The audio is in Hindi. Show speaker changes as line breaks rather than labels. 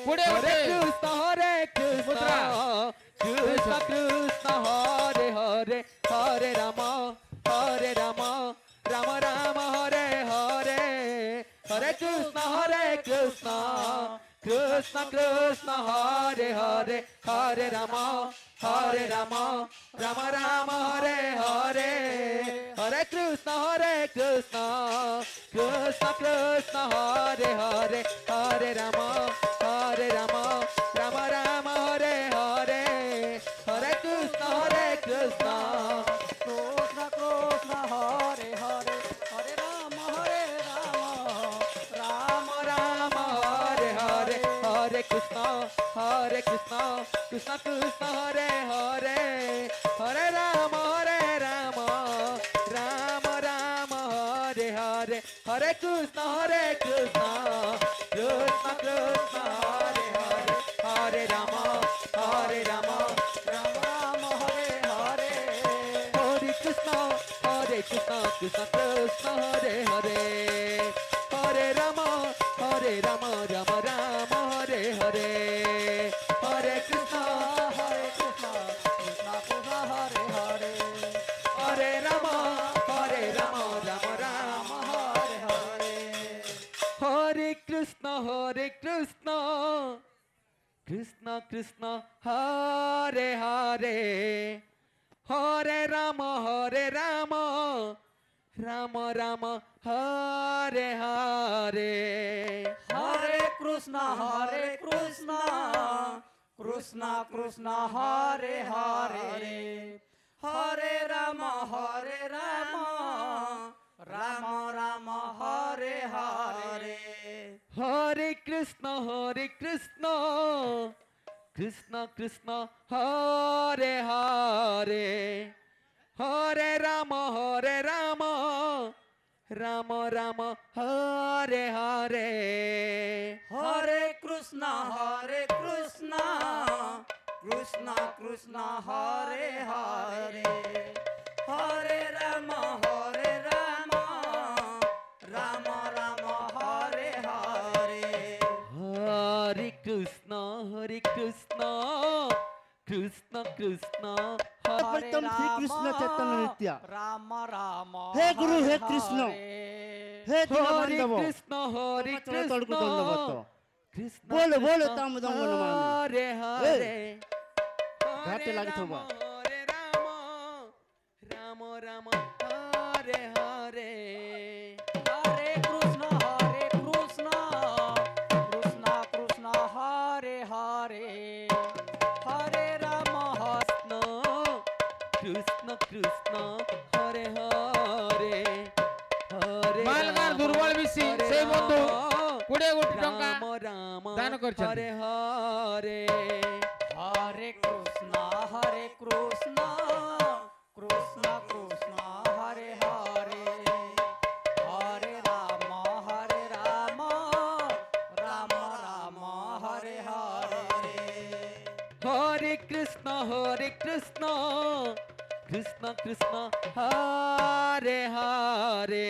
पुढे
हरे कृष्ण
मुद्रा.
कृष्ण कृष्ण हरे हरे हरे राम राम राम हरे हरे हरे कृष्ण कृष्ण कृष्ण हरे हरे हरे राम राम राम हरे हरे हरे कृष्ण कृष्ण कृष्ण हरे हरे हरे राम राम राम हरे हरे हरे कृष्ण कृष्ण
कृष्ण कृष्ण हरे हरे हरे राम राम
राम हरे हरे हरे कृष्ण कृष्ण कृष्ण हरे हरे हरे राम राम राम हरे हरे हरे कृष्ण कृष्ण कृष्ण हरे हरे हरे राम राम
राम हरे हरे
हरे कृष्ण कृष्ण कृष्ण हरे हरे हरे राम राम राम हरे हरे हरे कृष्ण
कृष्ण कृष्ण हरे हरे
हरे राम राम राम
हरे हरे
हरे कृष्ण कृष्ण कृष्ण हरे हरे हरे राम राम राम हरे हरे
हरे कृष्ण कृष्ण कृष्ण हरे हरे हरे राम राम राम हरे हरे
हरे कृष्ण कृष्ण कृष्ण हरे हरे हरे राम राम राम हरे हरे
हरे कृष्ण कृष्ण कृष्ण हरे हरे हरे राम राम राम हरे हरे
हरे कृष्ण कृष्ण कृष्ण
हरे
तुम श्री कृष्ण चैतन्य नित्य
राम राम
हे गुरु हे कृष्ण हे
हरे
दीनबंधव
कृष्ण कृष्ण
बोलो बोलो ताम दंग नमामि
हरे हरे
घाटे लागिथोब
हरे राम राम राम हरे हरे
हरे कृष्ण कृष्ण कृष्ण हरे हरे हरे राम
कृष्ण कृष्ण हरे हरे हरे
मालगार दुर्बल बिसी সেই বন্ধু 20 কোটি টাকা
राम
দান করছেন
हरे हरे
हरे कृष्ण कृष्ण कृष्ण हरे हरे हरे राम राम राम हरे हरे
हरे कृष्ण कृष्ण कृष्ण हरे हरे